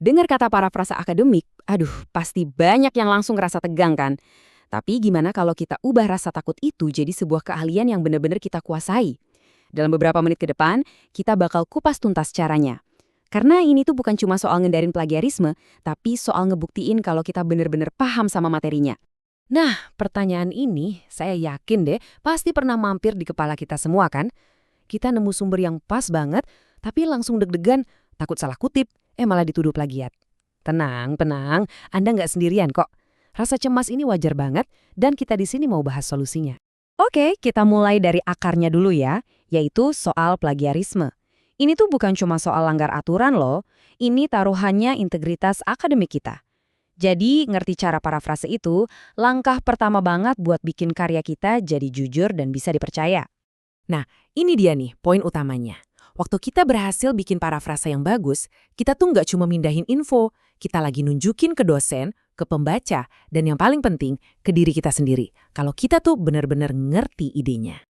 Dengar kata parafrasa akademik, aduh, pasti banyak yang langsung ngerasa tegang kan? Tapi gimana kalau kita ubah rasa takut itu jadi sebuah keahlian yang benar-benar kita kuasai? Dalam beberapa menit ke depan, kita bakal kupas tuntas caranya. Karena ini tuh bukan cuma soal ngendarin plagiarisme, tapi soal ngebuktiin kalau kita benar-benar paham sama materinya. Nah, pertanyaan ini saya yakin deh pasti pernah mampir di kepala kita semua kan? Kita nemu sumber yang pas banget, tapi langsung deg-degan, takut salah kutip, malah dituduh plagiat. Tenang, tenang, Anda nggak sendirian kok. Rasa cemas ini wajar banget, dan kita di sini mau bahas solusinya. Oke, kita mulai dari akarnya dulu ya, yaitu soal plagiarisme. Ini tuh bukan cuma soal langgar aturan loh, ini taruhannya integritas akademik kita. Jadi, ngerti cara parafrase itu, langkah pertama banget buat bikin karya kita jadi jujur dan bisa dipercaya. Nah, ini dia nih poin utamanya. Waktu kita berhasil bikin parafrasa yang bagus, kita tuh nggak cuma mindahin info, kita lagi nunjukin ke dosen, ke pembaca, dan yang paling penting, ke diri kita sendiri. Kalau kita tuh benar-benar ngerti idenya.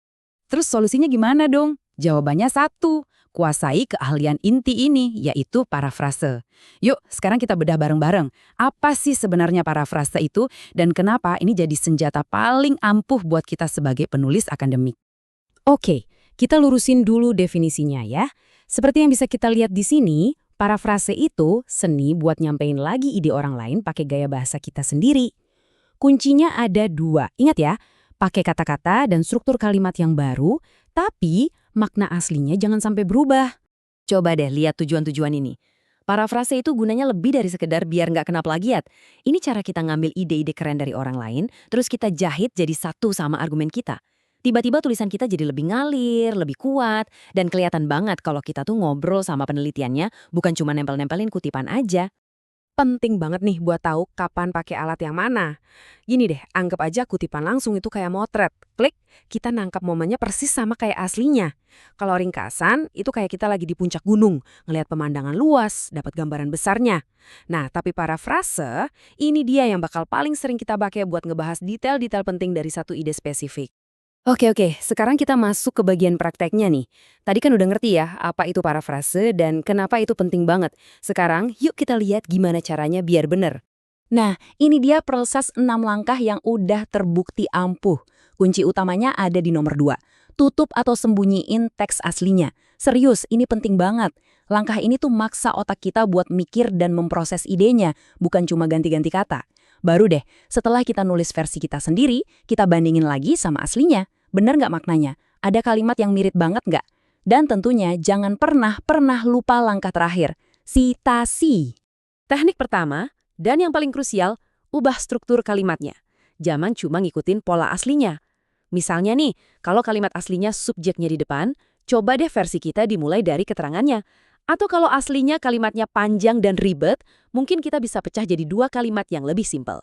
Terus solusinya gimana dong? Jawabannya satu, kuasai keahlian inti ini, yaitu parafrase. Yuk, sekarang kita bedah bareng-bareng. Apa sih sebenarnya parafrase itu dan kenapa ini jadi senjata paling ampuh buat kita sebagai penulis akademik? Oke, kita lurusin dulu definisinya ya. Seperti yang bisa kita lihat di sini, parafrase itu seni buat nyampein lagi ide orang lain pakai gaya bahasa kita sendiri. Kuncinya ada dua, ingat ya, pakai kata-kata dan struktur kalimat yang baru, tapi makna aslinya jangan sampai berubah. Coba deh lihat tujuan-tujuan ini. Parafrase itu gunanya lebih dari sekedar biar nggak kena plagiat. Ini cara kita ngambil ide-ide keren dari orang lain, terus kita jahit jadi satu sama argumen kita. Tiba-tiba tulisan kita jadi lebih ngalir, lebih kuat, dan kelihatan banget kalau kita tuh ngobrol sama penelitiannya, bukan cuma nempel-nempelin kutipan aja. Penting banget nih buat tahu kapan pakai alat yang mana. Gini deh, anggap aja kutipan langsung itu kayak motret. Klik, kita nangkap momennya persis sama kayak aslinya. Kalau ringkasan, itu kayak kita lagi di puncak gunung, ngelihat pemandangan luas, dapat gambaran besarnya. Nah, tapi parafrase, ini dia yang bakal paling sering kita pakai buat ngebahas detail-detail penting dari satu ide spesifik. Oke, sekarang kita masuk ke bagian prakteknya nih. Tadi kan udah ngerti ya apa itu parafrase dan kenapa itu penting banget. Sekarang yuk kita lihat gimana caranya biar bener. Nah, ini dia proses 6 langkah yang udah terbukti ampuh. Kunci utamanya ada di nomor 2. Tutup atau sembunyiin teks aslinya. Serius, ini penting banget. Langkah ini tuh maksa otak kita buat mikir dan memproses idenya, bukan cuma ganti-ganti kata. Baru deh, setelah kita nulis versi kita sendiri, kita bandingin lagi sama aslinya. Bener nggak maknanya? Ada kalimat yang mirip banget nggak? Dan tentunya jangan pernah lupa langkah terakhir. Sitasi. Teknik pertama, dan yang paling krusial, ubah struktur kalimatnya. Jangan cuma ngikutin pola aslinya. Misalnya nih, kalau kalimat aslinya subjeknya di depan, coba deh versi kita dimulai dari keterangannya. Atau kalau aslinya kalimatnya panjang dan ribet, mungkin kita bisa pecah jadi 2 kalimat yang lebih simpel.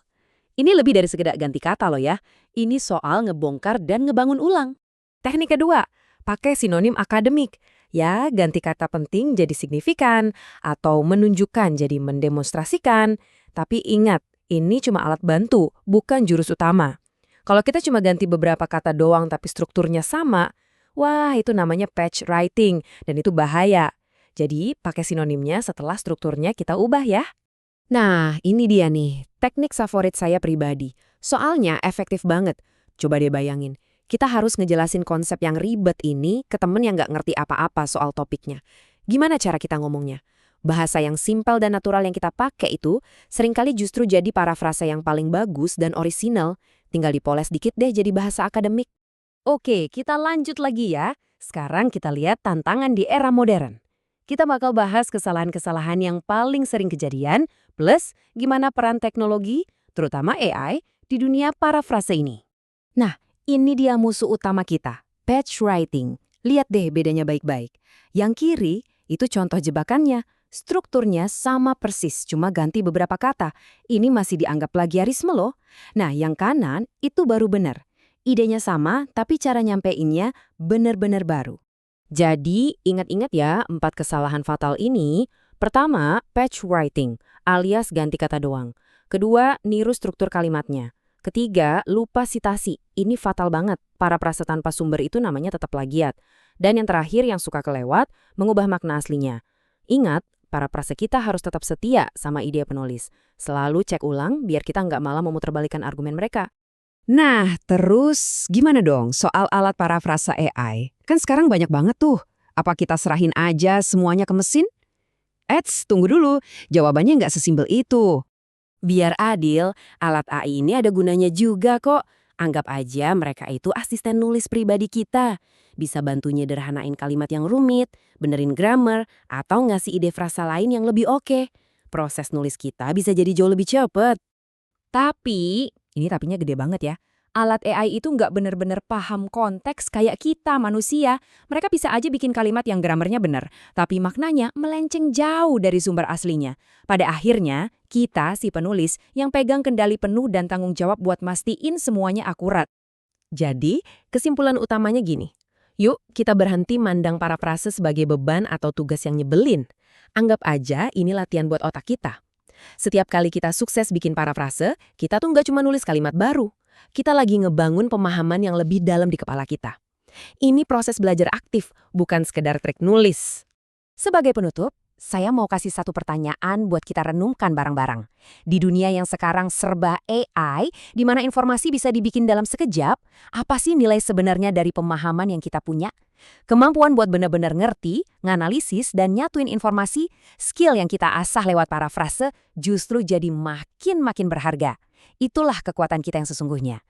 Ini lebih dari sekedar ganti kata loh ya. Ini soal ngebongkar dan ngebangun ulang. Teknik kedua, pakai sinonim akademik. Ya, ganti kata penting jadi signifikan, atau menunjukkan jadi mendemonstrasikan. Tapi ingat, ini cuma alat bantu, bukan jurus utama. Kalau kita cuma ganti beberapa kata doang tapi strukturnya sama, wah itu namanya patch writing, dan itu bahaya. Jadi, pakai sinonimnya setelah strukturnya kita ubah ya. Nah, ini dia nih, teknik favorit saya pribadi. Soalnya efektif banget. Coba deh bayangin, kita harus ngejelasin konsep yang ribet ini ke temen yang nggak ngerti apa-apa soal topiknya. Gimana cara kita ngomongnya? Bahasa yang simpel dan natural yang kita pakai itu seringkali justru jadi parafrase yang paling bagus dan orisinal. Tinggal dipoles dikit deh jadi bahasa akademik. Oke, kita lanjut lagi ya. Sekarang kita lihat tantangan di era modern. Kita bakal bahas kesalahan-kesalahan yang paling sering kejadian, plus gimana peran teknologi, terutama AI, di dunia parafrase ini. Nah, ini dia musuh utama kita, patch writing. Lihat deh bedanya baik-baik. Yang kiri, itu contoh jebakannya. Strukturnya sama persis, cuma ganti beberapa kata. Ini masih dianggap plagiarisme loh. Nah, yang kanan, itu baru benar. Idenya sama, tapi cara nyampeinnya benar-benar baru. Jadi, ingat-ingat ya 4 kesalahan fatal ini. Pertama, patch writing, alias ganti kata doang. Kedua, niru struktur kalimatnya. Ketiga, lupa sitasi. Ini fatal banget. Parafrase tanpa sumber itu namanya tetap plagiat. Dan yang terakhir yang suka kelewat, mengubah makna aslinya. Ingat, Parafrase kita harus tetap setia sama ide penulis. Selalu cek ulang biar kita nggak malah memutarbalikkan argumen mereka. Nah, terus gimana dong soal alat parafrasa AI? Kan sekarang banyak banget tuh. Apa kita serahin aja semuanya ke mesin? Tunggu dulu. Jawabannya nggak sesimpel itu. Biar adil, alat AI ini ada gunanya juga kok. Anggap aja mereka itu asisten nulis pribadi kita. Bisa bantu nyederhanain kalimat yang rumit, benerin grammar, atau ngasih ide frasa lain yang lebih oke. Proses nulis kita bisa jadi jauh lebih cepet. Tapi, ini tapinya gede banget ya. Alat AI itu nggak bener-bener paham konteks kayak kita manusia. Mereka bisa aja bikin kalimat yang gramernya bener, tapi maknanya melenceng jauh dari sumber aslinya. Pada akhirnya, kita si penulis yang pegang kendali penuh dan tanggung jawab buat mastiin semuanya akurat. Jadi, kesimpulan utamanya gini. Yuk, kita berhenti mandang parafrase sebagai beban atau tugas yang nyebelin. Anggap aja ini latihan buat otak kita. Setiap kali kita sukses bikin parafrase, kita tuh nggak cuma nulis kalimat baru. Kita lagi ngebangun pemahaman yang lebih dalam di kepala kita. Ini proses belajar aktif, bukan sekedar trik nulis. Sebagai penutup, saya mau kasih satu pertanyaan buat kita renungkan bareng-bareng. Di dunia yang sekarang serba AI, di mana informasi bisa dibikin dalam sekejap, apa sih nilai sebenarnya dari pemahaman yang kita punya? Kemampuan buat benar-benar ngerti, nganalisis, dan nyatuin informasi, skill yang kita asah lewat parafrase justru jadi makin berharga. Itulah kekuatan kita yang sesungguhnya.